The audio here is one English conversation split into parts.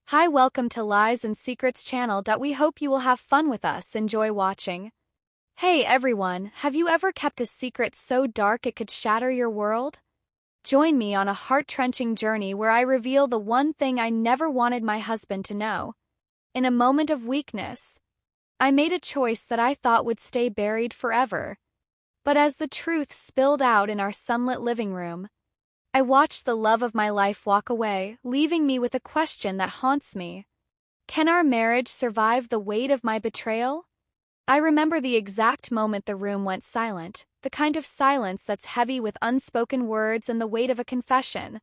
Hi, welcome to Lies and Secrets channel. We hope you will have fun with us. Enjoy watching. Hey everyone, have you ever kept a secret so dark it could shatter your world? Join me on a heart-wrenching journey where I reveal the one thing I never wanted my husband to know. In a moment of weakness, I made a choice that I thought would stay buried forever. But as the truth spilled out in our sunlit living room, I watched the love of my life walk away, leaving me with a question that haunts me. Can our marriage survive the weight of my betrayal? I remember the exact moment the room went silent, the kind of silence that's heavy with unspoken words and the weight of a confession.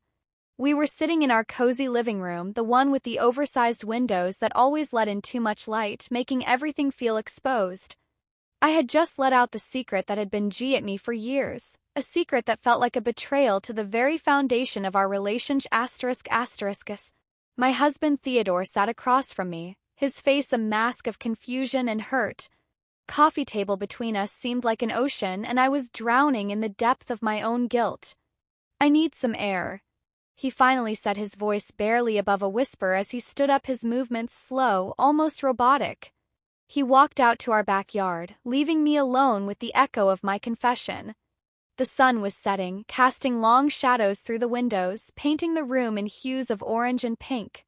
We were sitting in our cozy living room, the one with the oversized windows that always let in too much light, making everything feel exposed. I had just let out the secret that had been G at me for years, a secret that felt like a betrayal to the very foundation of our relationship. My husband Theodore sat across from me, his face a mask of confusion and hurt. Coffee table between us seemed like an ocean, and I was drowning in the depth of my own guilt. I need some air. He finally said, his voice barely above a whisper as he stood up, his movements slow, almost robotic. He walked out to our backyard, leaving me alone with the echo of my confession. The sun was setting, casting long shadows through the windows, painting the room in hues of orange and pink.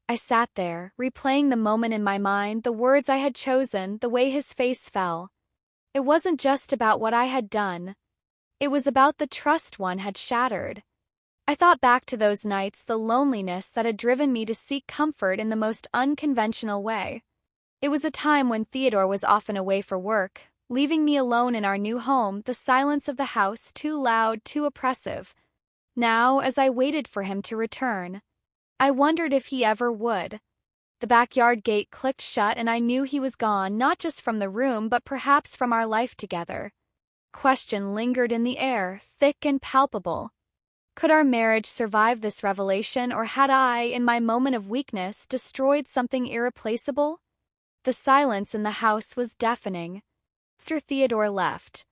I sat there, replaying the moment in my mind, the words I had chosen, the way his face fell. It wasn't just about what I had done. It was about the trust one had shattered. I thought back to those nights, the loneliness that had driven me to seek comfort in the most unconventional way. It was a time when Theodore was often away for work, leaving me alone in our new home, the silence of the house too loud, too oppressive. Now, as I waited for him to return, I wondered if he ever would. The backyard gate clicked shut and I knew he was gone, not just from the room but perhaps from our life together. Question lingered in the air, thick and palpable. Could our marriage survive this revelation, or had I, in my moment of weakness, destroyed something irreplaceable? The silence in the house was deafening. After Theodore left,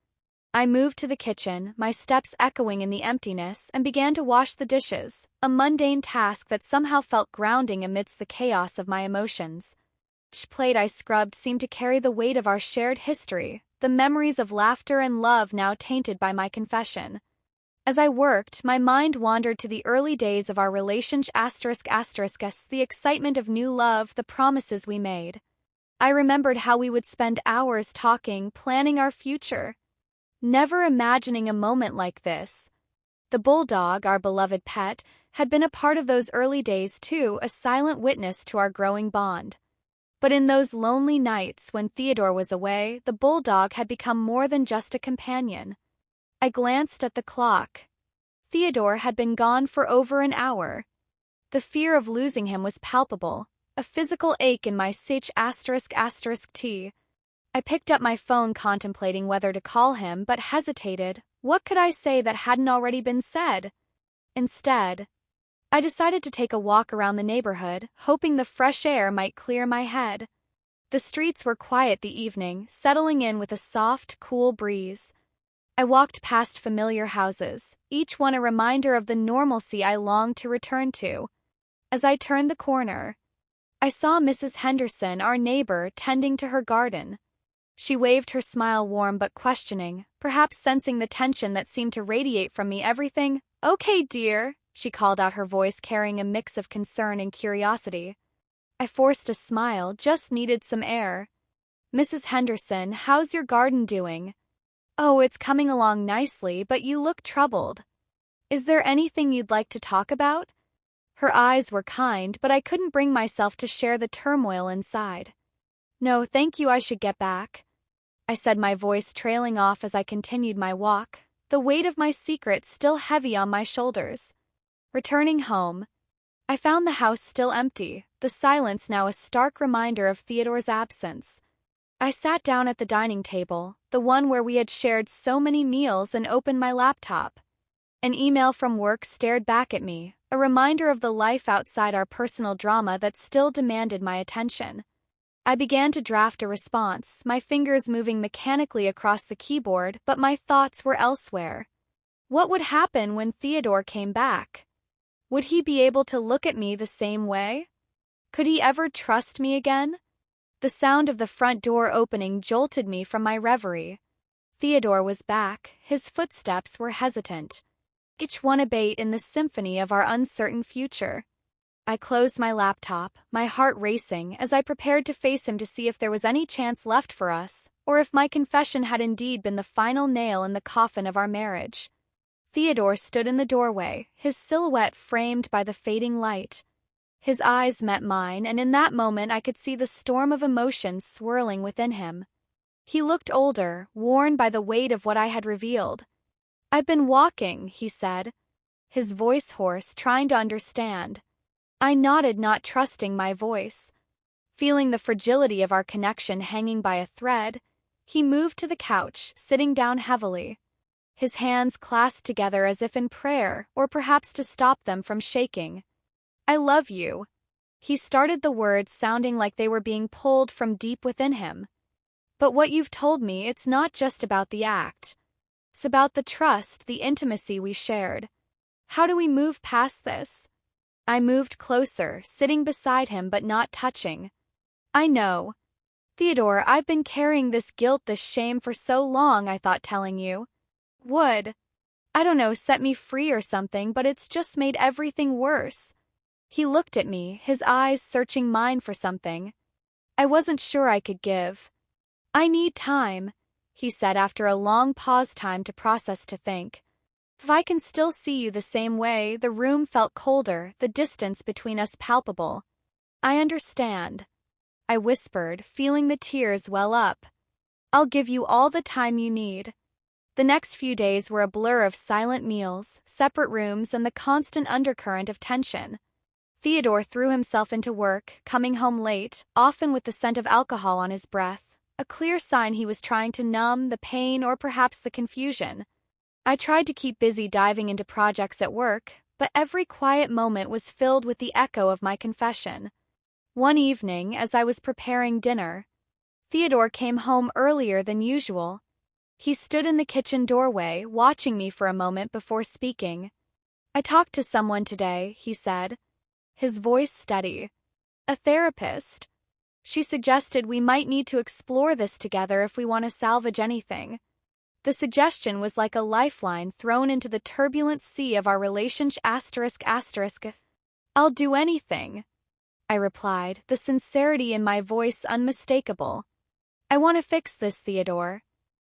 I moved to the kitchen, my steps echoing in the emptiness, and began to wash the dishes, a mundane task that somehow felt grounding amidst the chaos of my emotions. Each plate I scrubbed seemed to carry the weight of our shared history, the memories of laughter and love now tainted by my confession. As I worked, my mind wandered to the early days of our relationship, the excitement of new love, the promises we made. I remembered how we would spend hours talking, planning our future. Never imagining a moment like this. The bulldog, our beloved pet, had been a part of those early days too, a silent witness to our growing bond. But in those lonely nights when Theodore was away, the bulldog had become more than just a companion. I glanced at the clock. Theodore had been gone for over an hour. The fear of losing him was palpable, a physical ache in my ****t. I picked up my phone, contemplating whether to call him, but hesitated. What could I say that hadn't already been said? Instead, I decided to take a walk around the neighborhood, hoping the fresh air might clear my head. The streets were quiet the evening, settling in with a soft, cool breeze. I walked past familiar houses, each one a reminder of the normalcy I longed to return to. As I turned the corner, I saw Mrs. Henderson, our neighbor, tending to her garden. She waved, her smile warm but questioning, perhaps sensing the tension that seemed to radiate from me. Everything okay, dear? She called out, her voice carrying a mix of concern and curiosity. I forced a smile, just needed some air. Mrs. Henderson, how's your garden doing? Oh, it's coming along nicely, but you look troubled. Is there anything you'd like to talk about? Her eyes were kind, but I couldn't bring myself to share the turmoil inside. No, thank you, I should get back, I said, my voice trailing off as I continued my walk, the weight of my secret still heavy on my shoulders. Returning home, I found the house still empty, the silence now a stark reminder of Theodore's absence. I sat down at the dining table, the one where we had shared so many meals, and opened my laptop. An email from work stared back at me, a reminder of the life outside our personal drama that still demanded my attention. I began to draft a response, my fingers moving mechanically across the keyboard, but my thoughts were elsewhere. What would happen when Theodore came back? Would he be able to look at me the same way? Could he ever trust me again? The sound of the front door opening jolted me from my reverie. Theodore was back, his footsteps were hesitant, each one a beat in the symphony of our uncertain future. I closed my laptop, my heart racing, as I prepared to face him to see if there was any chance left for us, or if my confession had indeed been the final nail in the coffin of our marriage. Theodore stood in the doorway, his silhouette framed by the fading light. His eyes met mine, and in that moment I could see the storm of emotions swirling within him. He looked older, worn by the weight of what I had revealed. "I've been walking," he said, his voice hoarse, trying to understand. I nodded, not trusting my voice. Feeling the fragility of our connection hanging by a thread, he moved to the couch, sitting down heavily. His hands clasped together as if in prayer, or perhaps to stop them from shaking. "I love you." He started the words sounding like they were being pulled from deep within him. "But what you've told me, it's not just about the act. It's about the trust, the intimacy we shared. How do we move past this?" I moved closer, sitting beside him but not touching. "I know. Theodore, I've been carrying this guilt, this shame for so long. I thought telling you would, I don't know, set me free or something, but it's just made everything worse." He looked at me, his eyes searching mine for something I wasn't sure I could give. "I need time," he said after a long pause, time to process, to think. "If I can still see you the same way." The room felt colder, the distance between us palpable. "I understand," I whispered, feeling the tears well up. "I'll give you all the time you need." The next few days were a blur of silent meals, separate rooms, and the constant undercurrent of tension. Theodore threw himself into work, coming home late, often with the scent of alcohol on his breath, a clear sign he was trying to numb the pain or perhaps the confusion. I tried to keep busy diving into projects at work, but every quiet moment was filled with the echo of my confession. One evening, as I was preparing dinner, Theodore came home earlier than usual. He stood in the kitchen doorway, watching me for a moment before speaking. "I talked to someone today," he said, his voice steady. "A therapist. She suggested we might need to explore this together if we want to salvage anything." The suggestion was like a lifeline thrown into the turbulent sea of our relationship. "I'll do anything," I replied, the sincerity in my voice unmistakable. "I want to fix this, Theodore.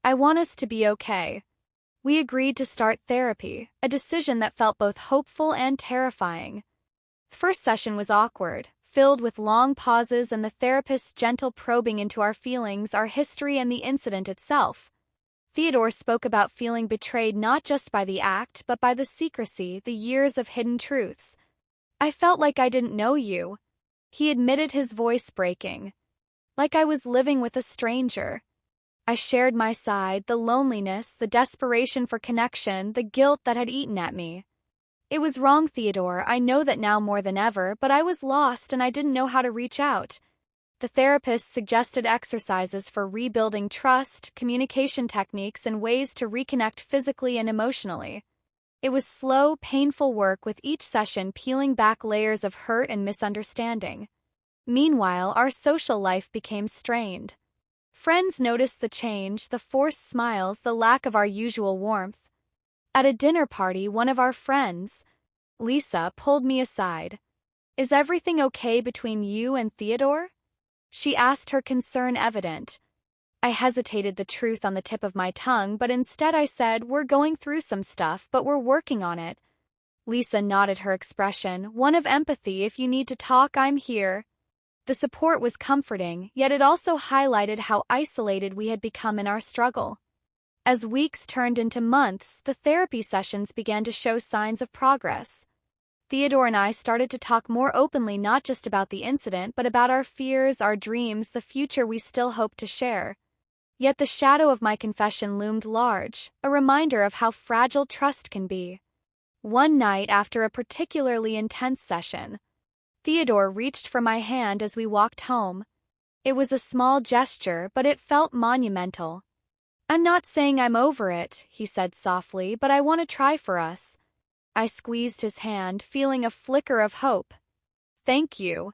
I want us to be okay." We agreed to start therapy, a decision that felt both hopeful and terrifying. The first session was awkward, filled with long pauses and the therapist's gentle probing into our feelings, our history, and the incident itself. Theodore spoke about feeling betrayed not just by the act, but by the secrecy, the years of hidden truths. "I felt like I didn't know you," he admitted, his voice breaking. "Like I was living with a stranger." I shared my side, the loneliness, the desperation for connection, the guilt that had eaten at me. "It was wrong, Theodore, I know that now more than ever, but I was lost and I didn't know how to reach out." The therapist suggested exercises for rebuilding trust, communication techniques, and ways to reconnect physically and emotionally. It was slow, painful work, with each session peeling back layers of hurt and misunderstanding. Meanwhile, our social life became strained. Friends noticed the change, the forced smiles, the lack of our usual warmth. At a dinner party, one of our friends, Lisa, pulled me aside. "Is everything okay between you and Theodore?" she asked, her concern evident. I hesitated, the truth on the tip of my tongue, but instead I said, "We're going through some stuff, but we're working on it." Lisa nodded, her expression one of empathy. "If you need to talk, I'm here." The support was comforting, yet it also highlighted how isolated we had become in our struggle. As weeks turned into months, the therapy sessions began to show signs of progress. Theodore and I started to talk more openly, not just about the incident, but about our fears, our dreams, the future we still hoped to share. Yet the shadow of my confession loomed large, a reminder of how fragile trust can be. One night, after a particularly intense session, Theodore reached for my hand as we walked home. It was a small gesture, but it felt monumental. "I'm not saying I'm over it," he said softly, "but I want to try for us." I squeezed his hand, feeling a flicker of hope. "Thank you."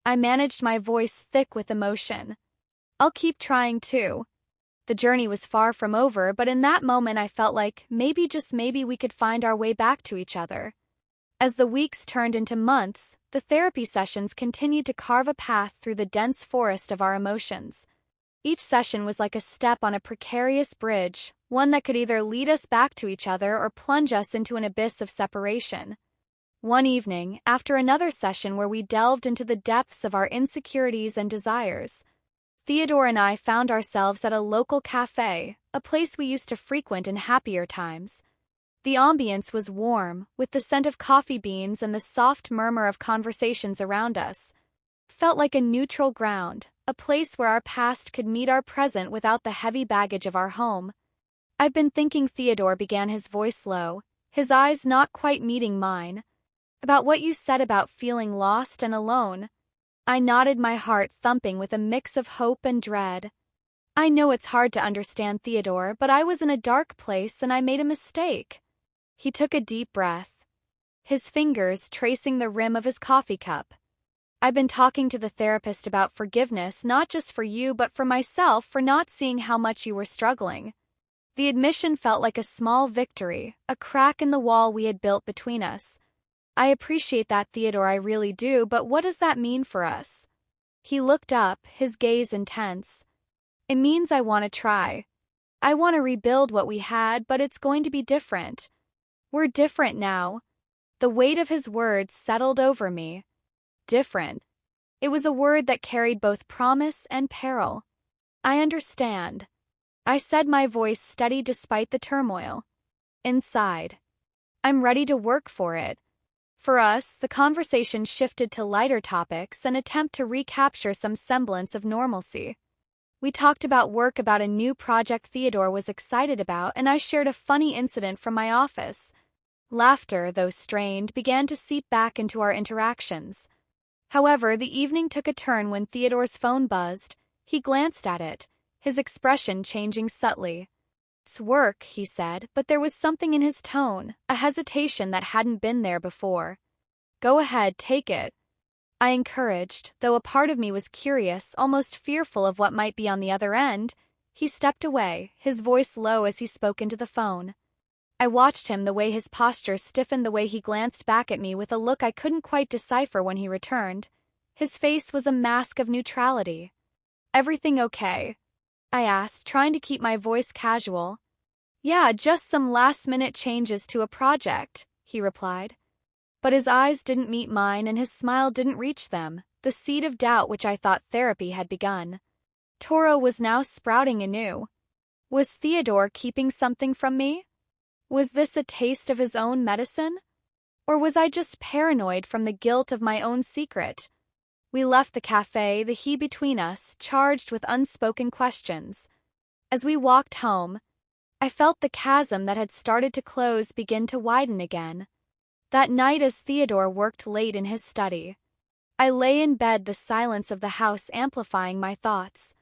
I managed my voice thick with emotion. I'll keep trying too. The journey was far from over, but in that moment I felt like maybe, just maybe, we could find our way back to each other. As the weeks turned into months, the therapy sessions continued to carve a path through the dense forest of our emotions. Each session was like a step on a precarious bridge, one that could either lead us back to each other or plunge us into an abyss of separation. One evening, after another session where we delved into the depths of our insecurities and desires, Theodore and I found ourselves at a local cafe, a place we used to frequent in happier times. The ambience was warm, with the scent of coffee beans and the soft murmur of conversations around us. Felt like a neutral ground, a place where our past could meet our present without the heavy baggage of our home. "I've been thinking," Theodore began, his voice low, his eyes not quite meeting mine, "about what you said about feeling lost and alone." I nodded, my heart thumping with a mix of hope and dread. "I know it's hard to understand, Theodore, but I was in a dark place and I made a mistake." He took a deep breath, his fingers tracing the rim of his coffee cup. "I've been talking to the therapist about forgiveness, not just for you but for myself, for not seeing how much you were struggling." The admission felt like a small victory, a crack in the wall we had built between us. "I appreciate that, Theodore, I really do, but what does that mean for us?" He looked up, his gaze intense. "It means I want to try. I want to rebuild what we had, but it's going to be different. We're different now." The weight of his words settled over me. Different. It was a word that carried both promise and peril. "I understand," I said, my voice steady despite the turmoil. Inside, "I'm ready to work for it." For us, the conversation shifted to lighter topics, an attempt to recapture some semblance of normalcy. We talked about work, about a new project Theodore was excited about, and I shared a funny incident from my office. Laughter, though strained, began to seep back into our interactions. However, the evening took a turn when Theodore's phone buzzed. He glanced at it, his expression changing subtly. "It's work," he said, but there was something in his tone, a hesitation that hadn't been there before. "Go ahead, take it," I encouraged, though a part of me was curious, almost fearful of what might be on the other end. He stepped away, his voice low as he spoke into the phone. I watched him, the way his posture stiffened, the way he glanced back at me with a look I couldn't quite decipher when he returned. His face was a mask of neutrality. "Everything okay?" I asked, trying to keep my voice casual. "Yeah, just some last-minute changes to a project," he replied. But his eyes didn't meet mine and his smile didn't reach them, the seed of doubt which I thought therapy had begun. Toro was now sprouting anew. Was Theodore keeping something from me? Was this a taste of his own medicine? Or was I just paranoid from the guilt of my own secret? We left the cafe, the he between us, charged with unspoken questions. As we walked home, I felt the chasm that had started to close begin to widen again. That night, as Theodore worked late in his study, I lay in bed, the silence of the house amplifying my thoughts.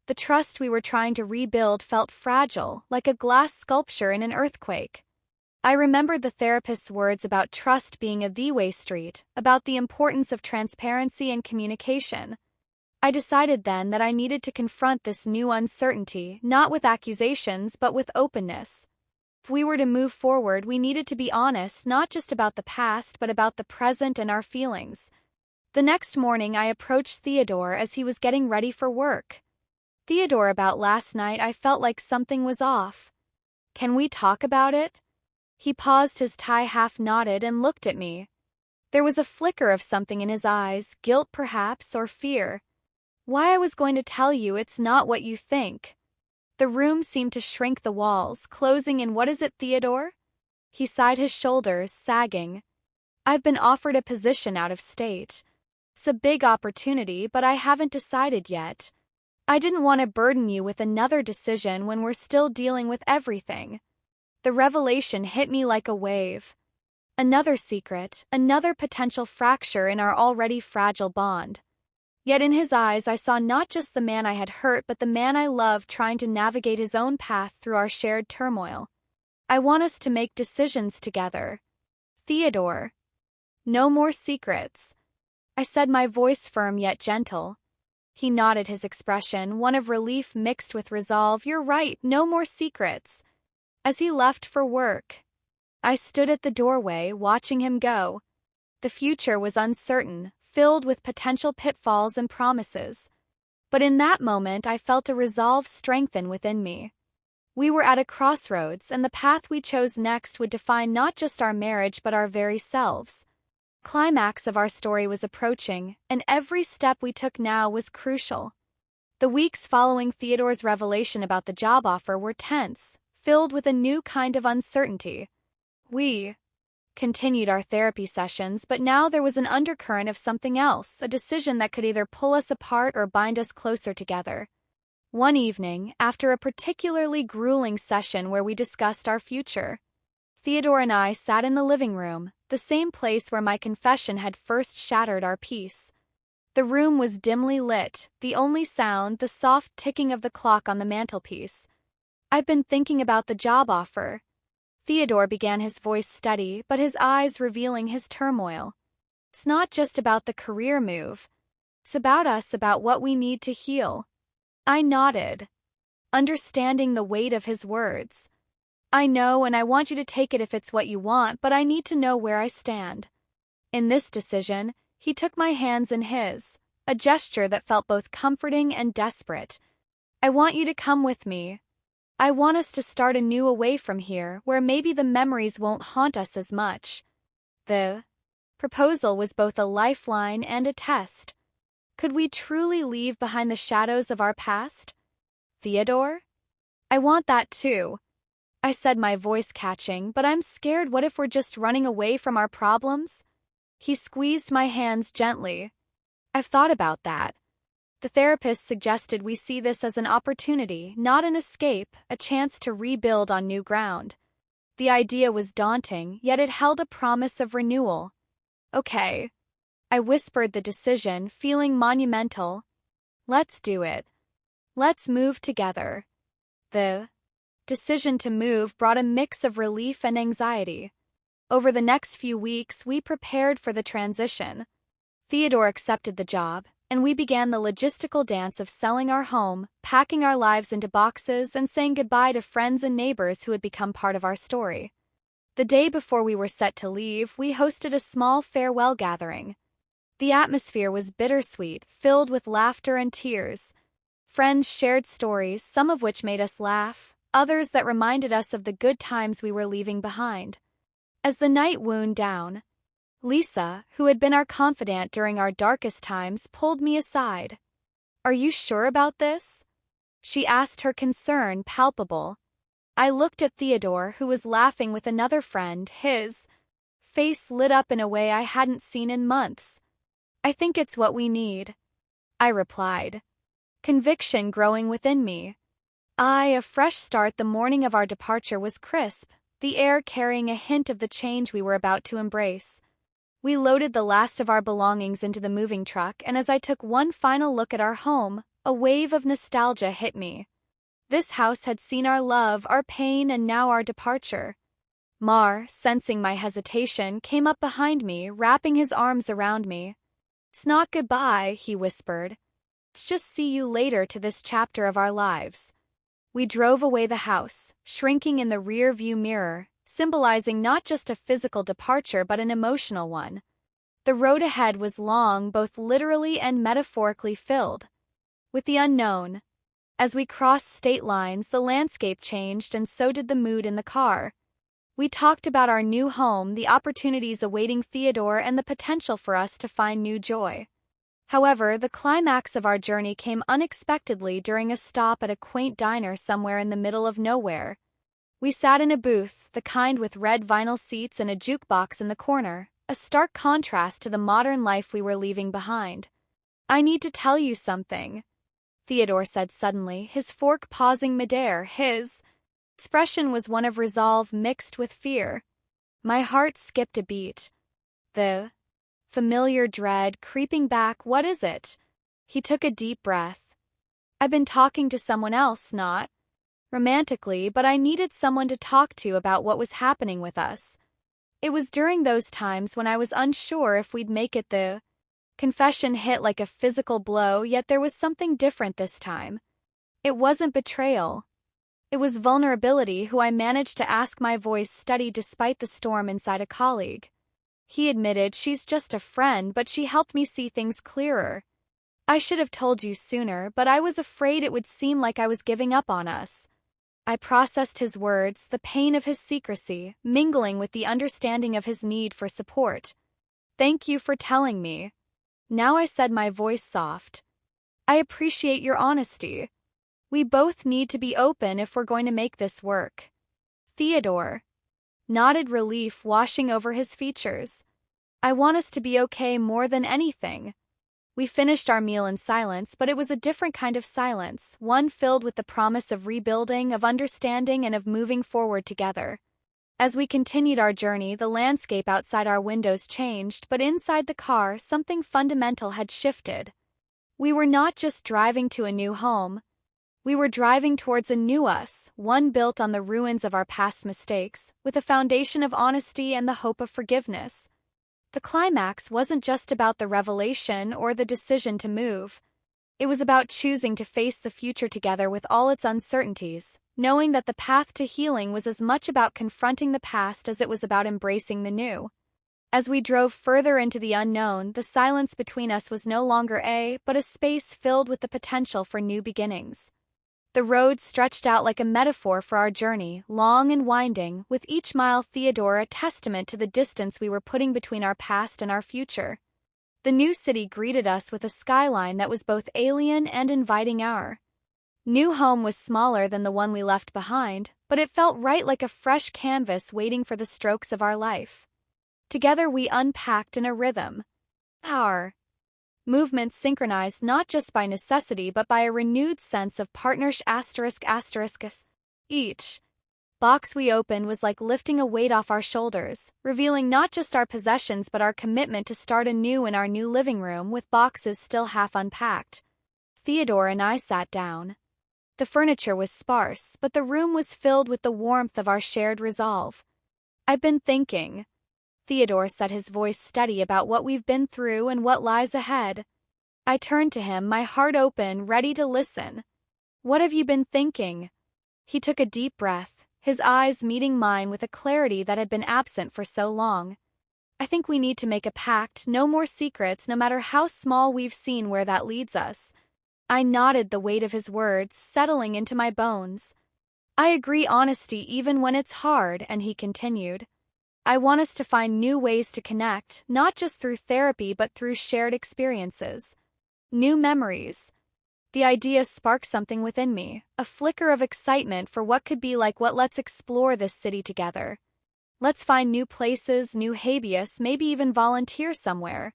The trust we were trying to rebuild felt fragile, like a glass sculpture in an earthquake. I remembered the therapist's words about trust being a two-way street, about the importance of transparency and communication. I decided then that I needed to confront this new uncertainty, not with accusations but with openness. If we were to move forward, we needed to be honest, not just about the past but about the present and our feelings. The next morning I approached Theodore as he was getting ready for work. "Theodore, about last night I felt like something was off. Can we talk about it?" He paused, his tie half knotted, and looked at me. There was a flicker of something in his eyes, guilt perhaps, or fear. "Why, I was going to tell you, it's not what you think." The room seemed to shrink, the walls closing in. "What is it, Theodore?" He sighed, his shoulders sagging. "I've been offered a position out of state. It's a big opportunity, but I haven't decided yet. I didn't want to burden you with another decision when we're still dealing with everything." The revelation hit me like a wave. Another secret, another potential fracture in our already fragile bond. Yet in his eyes I saw not just the man I had hurt but the man I loved, trying to navigate his own path through our shared turmoil. "I want us to make decisions together, Theodore. No more secrets." I said, my voice firm yet gentle. He nodded, his expression one of relief mixed with resolve. You're right, no more secrets. As he left for work, I stood at the doorway, watching him go. The future was uncertain, filled with potential pitfalls and promises. But in that moment, I felt a resolve strengthen within me. We were at a crossroads, and the path we chose next would define not just our marriage but our very selves. Climax of our story was approaching, and every step we took now was crucial. The weeks following Theodore's revelation about the job offer were tense, filled with a new kind of uncertainty. We continued our therapy sessions, but now there was an undercurrent of something else, a decision that could either pull us apart or bind us closer together. One evening, after a particularly grueling session where we discussed our future, Theodore and I sat in the living room, the same place where my confession had first shattered our peace. The room was dimly lit, the only sound the soft ticking of the clock on the mantelpiece. I've been thinking about the job offer. Theodore began, his voice steady, but his eyes revealing his turmoil. It's not just about the career move. It's about us, about what we need to heal. I nodded, understanding the weight of his words. I know, and I want you to take it if it's what you want, but I need to know where I stand. In this decision, he took my hands in his, a gesture that felt both comforting and desperate. I want you to come with me. I want us to start anew away from here, where maybe the memories won't haunt us as much. The proposal was both a lifeline and a test. Could we truly leave behind the shadows of our past? Theodore? I want that too, I said, my voice catching, but I'm scared. What if we're just running away from our problems? He squeezed my hands gently. I've thought about that. The therapist suggested we see this as an opportunity, not an escape, a chance to rebuild on new ground. The idea was daunting, yet it held a promise of renewal. Okay, I whispered the decision, feeling monumental. Let's do it. Let's move together. The decision to move brought a mix of relief and anxiety. Over the next few weeks, we prepared for the transition. Theodore accepted the job, and we began the logistical dance of selling our home, packing our lives into boxes, and saying goodbye to friends and neighbors who had become part of our story. The day before we were set to leave, we hosted a small farewell gathering. The atmosphere was bittersweet, filled with laughter and tears. Friends shared stories, some of which made us laugh, others that reminded us of the good times we were leaving behind. As the night wound down, Lisa, who had been our confidant during our darkest times, pulled me aside. Are you sure about this? She asked, her concern palpable. I looked at Theodore, who was laughing with another friend, his face lit up in a way I hadn't seen in months. I think it's what we need, I replied, conviction growing within me. A fresh start. The morning of our departure was crisp, the air carrying a hint of the change we were about to embrace. We loaded the last of our belongings into the moving truck, and as I took one final look at our home, a wave of nostalgia hit me. This house had seen our love, our pain, and now our departure. Mar, sensing my hesitation, came up behind me, wrapping his arms around me. It's not goodbye, he whispered. It's just see you later to this chapter of our lives. We drove away the house, shrinking in the rear-view mirror, symbolizing not just a physical departure but an emotional one. The road ahead was long, both literally and metaphorically filled with the unknown. As we crossed state lines, the landscape changed, and so did the mood in the car. We talked about our new home, the opportunities awaiting Theodore, and the potential for us to find new joy. However, the climax of our journey came unexpectedly during a stop at a quaint diner somewhere in the middle of nowhere. We sat in a booth, the kind with red vinyl seats and a jukebox in the corner, a stark contrast to the modern life we were leaving behind. I need to tell you something, Theodore said suddenly, his fork pausing midair. His expression was one of resolve mixed with fear. My heart skipped a beat. The familiar dread creeping back. What is it? He took a deep breath. I've been talking to someone else, not romantically, but I needed someone to talk to about what was happening with us. It was during those times when I was unsure if we'd make it. The Confession hit like a physical blow, yet there was something different this time. It wasn't betrayal. It was vulnerability, who I managed to ask, my voice steady despite the storm inside a colleague. He admitted, she's just a friend, but she helped me see things clearer. I should have told you sooner, but I was afraid it would seem like I was giving up on us. I processed his words, the pain of his secrecy, mingling with the understanding of his need for support. Thank you for telling me. Now, I said, my voice soft. I appreciate your honesty. We both need to be open if we're going to make this work. Theodore nodded, relief washing over his features. I want us to be okay more than anything. We finished our meal in silence, but it was a different kind of silence, one filled with the promise of rebuilding, of understanding, and of moving forward together. As we continued our journey, the landscape outside our windows changed, but inside the car, something fundamental had shifted. We were not just driving to a new home. We were driving towards a new us, one built on the ruins of our past mistakes, with a foundation of honesty and the hope of forgiveness. The climax wasn't just about the revelation or the decision to move. It was about choosing to face the future together with all its uncertainties, knowing that the path to healing was as much about confronting the past as it was about embracing the new. As we drove further into the unknown, the silence between us was no longer but a space filled with the potential for new beginnings. The road stretched out like a metaphor for our journey, long and winding, with each mile, Theodore, a testament to the distance we were putting between our past and our future. The new city greeted us with a skyline that was both alien and inviting. Our new home was smaller than the one we left behind, but it felt right, like a fresh canvas waiting for the strokes of our life. Together we unpacked in a rhythm. Our movements synchronized not just by necessity but by a renewed sense of partnership. Each box we opened was like lifting a weight off our shoulders, revealing not just our possessions but our commitment to start anew in our new living room. With boxes still half unpacked, Theodore and I sat down. The furniture was sparse, but the room was filled with the warmth of our shared resolve. I've been thinking, Theodore said, his voice steady, about what we've been through and what lies ahead. I turned to him, my heart open, ready to listen. What have you been thinking? He took a deep breath, his eyes meeting mine with a clarity that had been absent for so long. I think we need to make a pact, no more secrets, no matter how small. We've seen where that leads us. I nodded, the weight of his words settling into my bones. I agree, honesty even when it's hard, and he continued. I want us to find new ways to connect, not just through therapy but through shared experiences. New memories. The idea sparked something within me, a flicker of excitement for what could be like. Let's explore this city together. Let's find new places, new habitats, maybe even volunteer somewhere.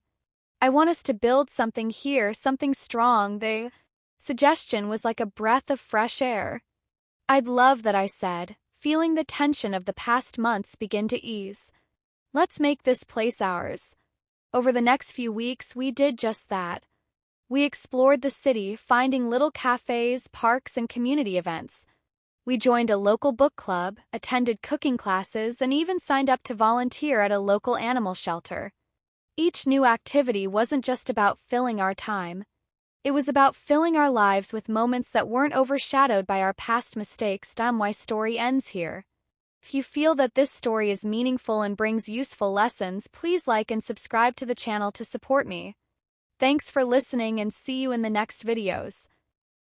I want us to build something here, something strong. The suggestion was like a breath of fresh air. I'd love that, I said, feeling the tension of the past months begin to ease. Let's make this place ours. Over the next few weeks, we did just that. We explored the city, finding little cafes, parks, and community events. We joined a local book club, attended cooking classes, and even signed up to volunteer at a local animal shelter. Each new activity wasn't just about filling our time. It was about filling our lives with moments that weren't overshadowed by our past mistakes. My story ends here. If you feel that this story is meaningful and brings useful lessons, please like and subscribe to the channel to support me. Thanks for listening, and see you in the next videos.